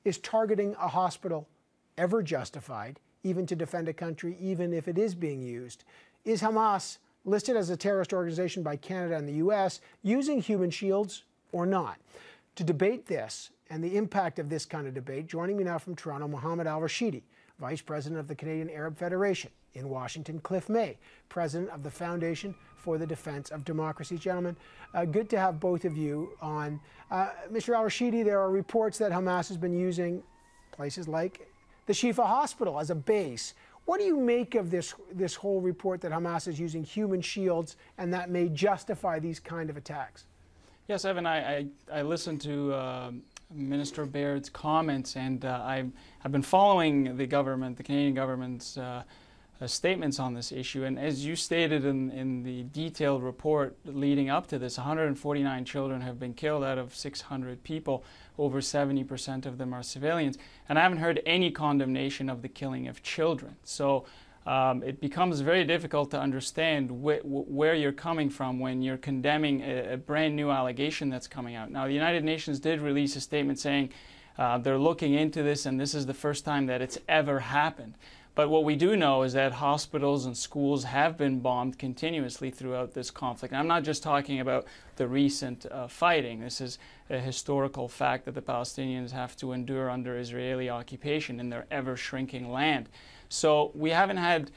Is targeting a hospital ever justified, even to defend a country, even if it is being used? Is Hamas, listed as a terrorist organization by Canada and the U.S., using human shields or not? To debate this and the impact of this kind of debate, joining me now from Toronto, Mohammed Al-Rashidi, Vice President of the Canadian Arab Federation. In Washington, Cliff May, President of the Foundation for the Defense of Democracy. Gentlemen, good to have both of you on. Mr. Al-Rashidi, there are reports that Hamas has been using places like the Shifa Hospital as a base. What do you make of this whole report that Hamas is using human shields and that may justify these kind of attacks? Yes, Evan, I listened to Minister Baird's comments, and I've been following the Canadian government's statements on this issue. And as you stated in the detailed report leading up to this, 149 children have been killed out of 600 people. Over 70% of them are civilians. And I haven't heard any condemnation of the killing of children. So it becomes very difficult to understand where you're coming from when you're condemning a brand new allegation that's coming out. Now, the United Nations did release a statement saying they're looking into this, and this is the first time that it's ever happened. But what we do know is that hospitals and schools have been bombed continuously throughout this conflict. And I'm not just talking about the recent fighting. This is a historical fact that the Palestinians have to endure under Israeli occupation in their ever-shrinking land. So we haven't had,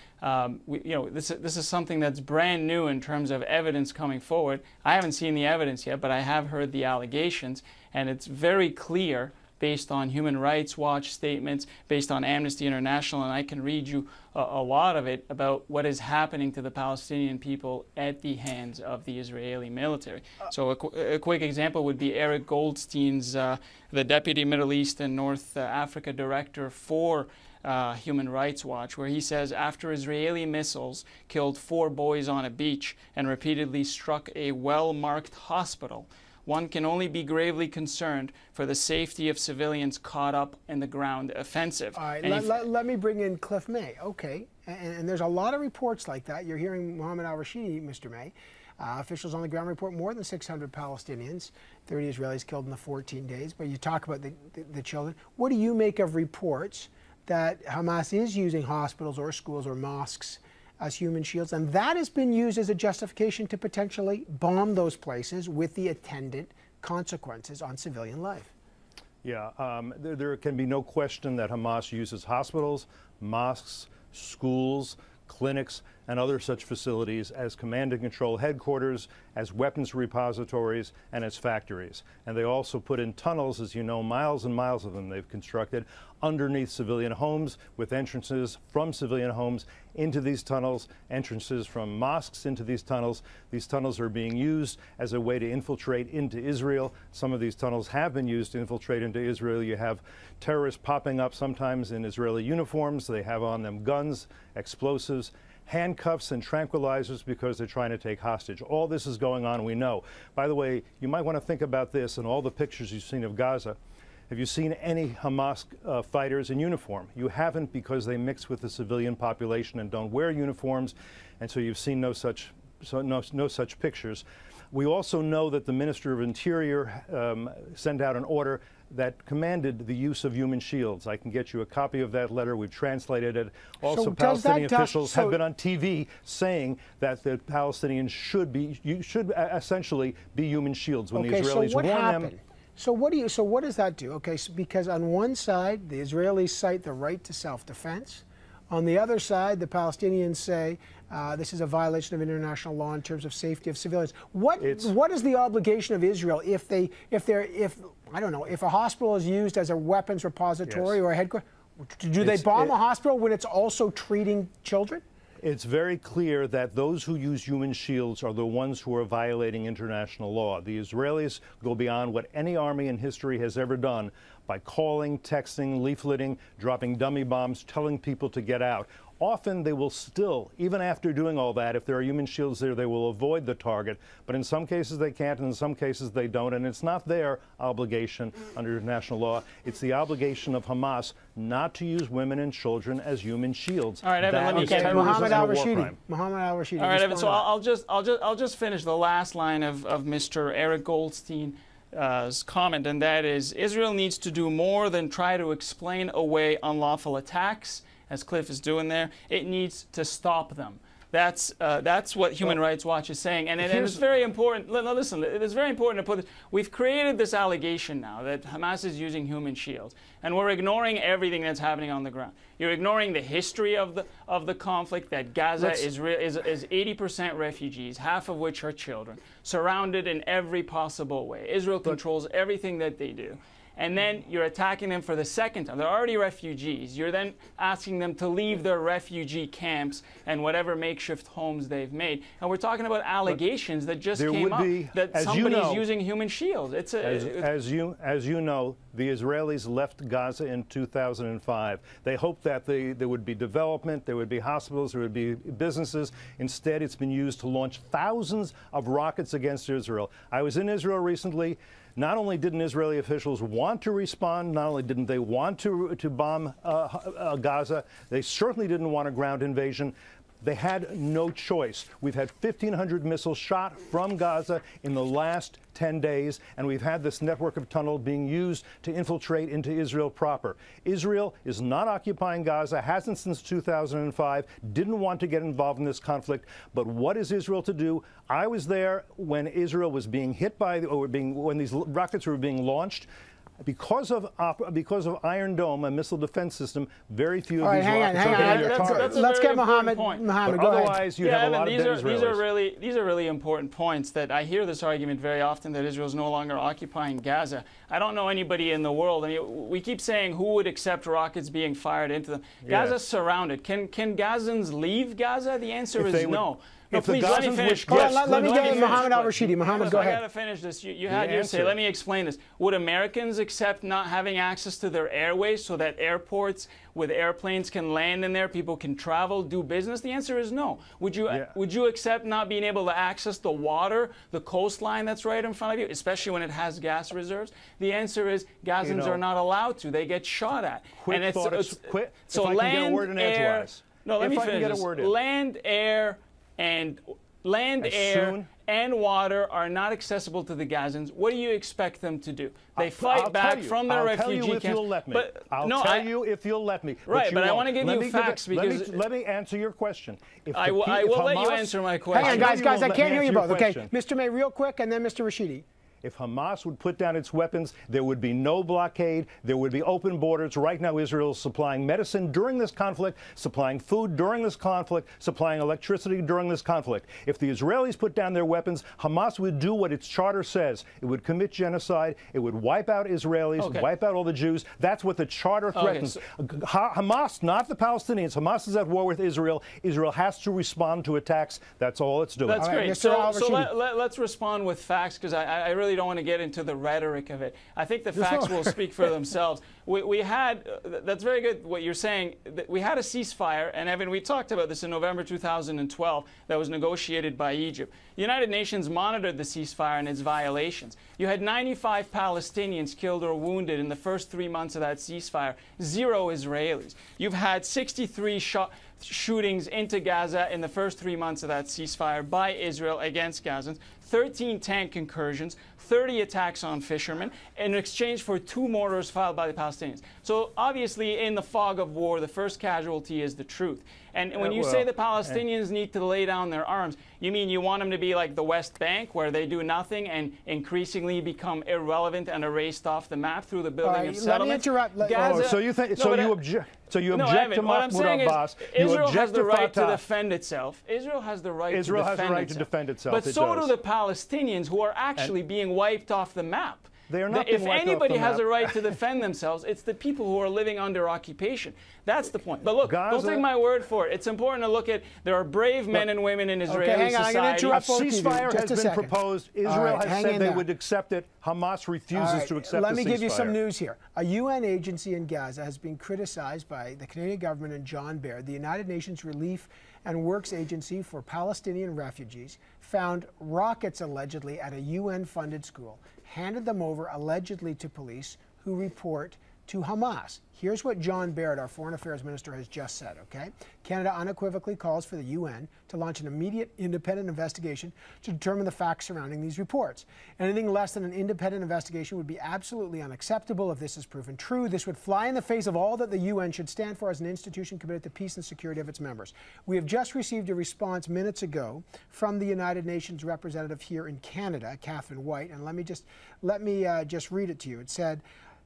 this is something that's brand new in terms of evidence coming forward. I haven't seen the evidence yet, but I have heard the allegations, and it's very clear based on Human Rights Watch statements, based on Amnesty International, and I can read you a lot of it about what is happening to the Palestinian people at the hands of the Israeli military. So a quick example would be Eric Goldstein's, the Deputy Middle East and North Africa Director for Human Rights Watch, where he says, after Israeli missiles killed 4 boys on a beach and repeatedly struck a well-marked hospital, one can only be gravely concerned for the safety of civilians caught up in the ground offensive. All right, let me bring in Cliff May. Okay, and there's a lot of reports like that. You're hearing Mohammed Al-Rashidi, Mr. May. Officials on the ground report more than 600 Palestinians, 30 Israelis killed in the 14 days. But you talk about the children. What do you make of reports that Hamas is using hospitals or schools or mosques as human shields, and that has been used as a justification to potentially bomb those places with the attendant consequences on civilian life? Yeah, there can be no question that Hamas uses hospitals, mosques, schools, clinics, and other such facilities as command and control headquarters, as weapons repositories, and as factories. And they also put in tunnels, as you know, miles and miles of them they've constructed underneath civilian homes, with entrances from civilian homes into these tunnels, entrances from mosques into these tunnels. These tunnels are being used as a way to infiltrate into Israel. Some of these tunnels have been used to infiltrate into Israel. You have terrorists popping up sometimes in Israeli uniforms. They have on them guns, explosives, handcuffs and tranquilizers because they're trying to take hostage. All this is going on, we know. By the way, you might want to think about this and all the pictures you've seen of Gaza. Have you seen any Hamas fighters in uniform? You haven't, because they mix with the civilian population and don't wear uniforms, and so you've seen no such pictures. We also know that the Minister of Interior sent out an order that commanded the use of human shields. I can get you a copy of that letter. We've translated it. Also, so Palestinian officials have been on TV saying that the Palestinians should essentially be human shields when the Israelis warn them. So what does that do? Okay, so because on one side, the Israelis cite the right to self-defense. On the other side, the Palestinians say this is a violation of international law in terms of safety of civilians. What is the obligation of Israel if I don't know, if a hospital is used as a weapons repository or a headquarters? Do they bomb a hospital when it's also treating children? It's very clear that those who use human shields are the ones who are violating international law. The Israelis go beyond what any army in history has ever done by calling, texting, leafleting, dropping dummy bombs, telling people to get out. Often they will still, even after doing all that, if there are human shields there, they will avoid the target. But in some cases they can't, and in some cases they don't. And it's not their obligation under international law. It's the obligation of Hamas not to use women and children as human shields. All right, Evan, let me get Mohammed Al-Rashidi. Mohammed Al-Rashidi. All right, Evan, so I'll just finish the last line of Mr. Eric Goldstein. comment, and that is Israel needs to do more than try to explain away unlawful attacks, as Cliff is doing there. It needs to stop them. That's what Human Rights Watch is saying, and it's very important. Listen, it is very important to put this. We've created this allegation now that Hamas is using human shields, and we're ignoring everything that's happening on the ground. You're ignoring the history of the conflict. That Gaza is 80% refugees, half of which are children, surrounded in every possible way. Israel controls everything that they do. And then you're attacking them for the second time. They're already refugees. You're then asking them to leave their refugee camps and whatever makeshift homes they've made. And we're talking about allegations that just came up that somebody's using human shields. As you know, the Israelis left Gaza in 2005. They hoped that there would be development, there would be hospitals, there would be businesses. Instead, it's been used to launch thousands of rockets against Israel. I was in Israel recently. Not only didn't Israeli officials want to respond, not only didn't they want to bomb Gaza, they certainly didn't want a ground invasion. They had no choice. We've had 1,500 missiles shot from Gaza in the last 10 days, and we've had this network of tunnels being used to infiltrate into Israel proper. Israel is not occupying Gaza, hasn't since 2005, didn't want to get involved in this conflict. But what is Israel to do? I was there when Israel was being hit by, when these rockets were being launched. Because of Iron Dome, a missile defense system, very few of these rockets are hitting their targets. Let's get Mohammed. Mohammed, go ahead. Otherwise, you have a lot of dead Israelis. These are really important points that I hear this argument very often that Israel is no longer occupying Gaza. I don't know anybody in the world. I mean, we keep saying who would accept rockets being fired into them. Gaza's surrounded. Can Gazans leave Gaza? The answer is no. No, please let me finish. Let me get Mohammed al-Rashidi. Mohammed, go ahead. I got to finish this. You had your say. Let me explain this. Would Americans accept not having access to their airways so that airports with airplanes can land in there, people can travel, do business? The answer is no. Would you accept not being able to access the water, the coastline that's right in front of you, especially when it has gas reserves? The answer is Gazans are not allowed to. They get shot at. So land, air. No, let me finish this. Land, air, and and water are not accessible to the Gazans. What do you expect them to do? They fight back from their refugee camps. I'll tell you if you'll let me. Right, but I want to give you facts because... Let me answer your question. I will let you answer my question. Hang on, guys, I can't hear you both. Okay, Mr. May, real quick, and then Mr. Rashidi. If Hamas would put down its weapons, there would be no blockade. There would be open borders. Right now, Israel is supplying medicine during this conflict, supplying food during this conflict, supplying electricity during this conflict. If the Israelis put down their weapons, Hamas would do what its charter says. It would commit genocide. It would wipe out Israelis, wipe out all the Jews. That's what the charter threatens. Hamas, not the Palestinians. Hamas is at war with Israel. Israel has to respond to attacks. That's all it's doing. That's great. So let's respond with facts, because I really don't want to get into the rhetoric of it. I think the facts will speak for themselves. We had, that's very good what you're saying, we had a ceasefire, and Evan, we talked about this in November 2012 that was negotiated by Egypt. The United Nations monitored the ceasefire and its violations. You had 95 Palestinians killed or wounded in the first 3 months of that ceasefire, 0 Israelis. You've had 63 shootings into Gaza in the first 3 months of that ceasefire by Israel against Gazans, 13 tank incursions, 30 attacks on fishermen, in exchange for 2 mortars filed by the Palestinians. So obviously, in the fog of war, the first casualty is the truth. And when you say the Palestinians need to lay down their arms, you mean you want them to be like the West Bank, where they do nothing and increasingly become irrelevant and erased off the map through the building of settlements? Let me interrupt. Gaza, so you think? So you object? So you object to Mahmoud Abbas? Israel has the right to defend itself. Israel has the right to defend itself. But so do the Palestinians, who are actually being wiped off the map. They are not if anybody has a right to defend themselves, it's the people who are living under occupation. That's the point. But look, don't take my word for it. It's important to look at, there are brave men and women in Israeli society. A ceasefire has been proposed. Israel has said they would accept it. Hamas refuses to accept the ceasefire. Let me give you some news here. A UN agency in Gaza has been criticized by the Canadian government and John Baird. The United Nations Relief and Works Agency for Palestinian Refugees found rockets allegedly at a UN-funded school, handed them over allegedly to police, who report to Hamas. Here's what John Baird, our Foreign Affairs Minister, has just said, okay? Canada unequivocally calls for the UN to launch an immediate independent investigation to determine the facts surrounding these reports. Anything less than an independent investigation would be absolutely unacceptable if this is proven true. This would fly in the face of all that the UN should stand for as an institution committed to peace and security of its members. We have just received a response minutes ago from the United Nations representative here in Canada, Catherine White, and let me just read it to you. It said,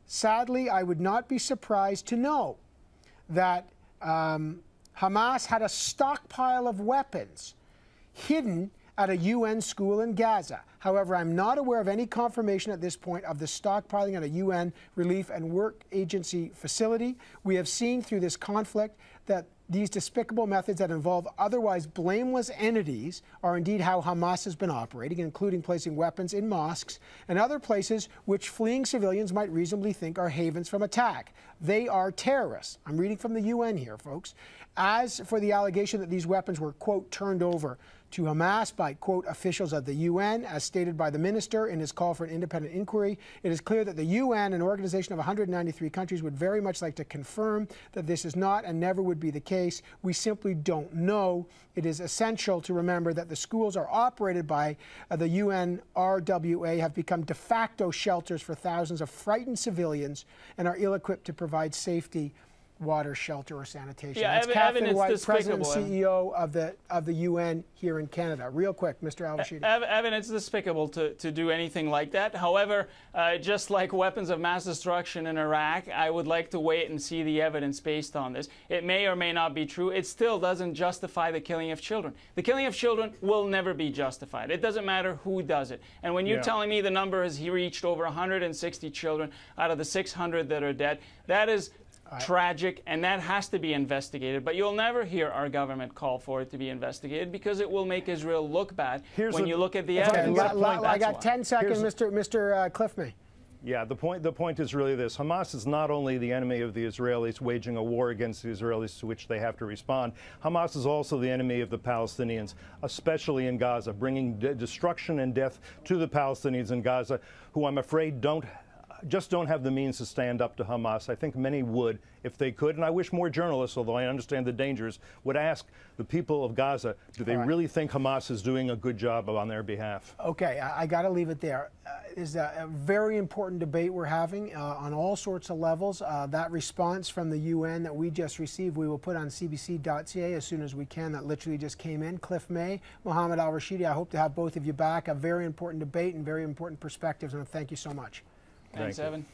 "Sadly, I would not be surprised to know that Hamas had a stockpile of weapons hidden at a UN school in Gaza. However, I'm not aware of any confirmation at this point of the stockpiling at a UN relief and work agency facility. We have seen through this conflict that these despicable methods that involve otherwise blameless entities are indeed how Hamas has been operating, including placing weapons in mosques and other places which fleeing civilians might reasonably think are havens from attack. They are terrorists." I'm reading from the UN here, folks. As for the allegation that these weapons were, quote, turned over to Hamas by, quote, officials of the UN, as stated by the minister in his call for an independent inquiry, it is clear that the UN, an organization of 193 countries, would very much like to confirm that this is not and never would be the case. We simply don't know. It is essential to remember that the schools are operated by the UNRWA, have become de facto shelters for thousands of frightened civilians, and are ill-equipped to provide safety, water, shelter, or sanitation. Yeah, That's Catherine White, President and despicable. CEO of the UN here in Canada. Real quick, Mr. Al-Rashidi. Evan, it's despicable to do anything like that. However, just like weapons of mass destruction in Iraq, I would like to wait and see the evidence based on this. It may or may not be true. It still doesn't justify the killing of children. The killing of children will never be justified. It doesn't matter who does it. And when you're telling me the number has reached over 160 children out of the 600 that are dead, that is tragic, and that has to be investigated. But you'll never hear our government call for it to be investigated because it will make Israel look bad when you look at the evidence. I got 10 seconds, Mr. Cliff May. Yeah, the point is really this. Hamas is not only the enemy of the Israelis waging a war against the Israelis to which they have to respond. Hamas is also the enemy of the Palestinians, especially in Gaza, bringing destruction and death to the Palestinians in Gaza, who I'm afraid just don't have the means to stand up to Hamas. I think many would if they could, and I wish more journalists, although I understand the dangers, would ask the people of Gaza, do they really think Hamas is doing a good job on their behalf? Okay, I got to leave it there. Is a very important debate we're having on all sorts of levels. That response from the UN that we just received, we will put on cbc.ca as soon as we can. That literally just came in. Cliff May, Mohammed Al-Rashidi, I hope to have both of you back. A very important debate and very important perspectives, and thank you so much. Thanks, Evan.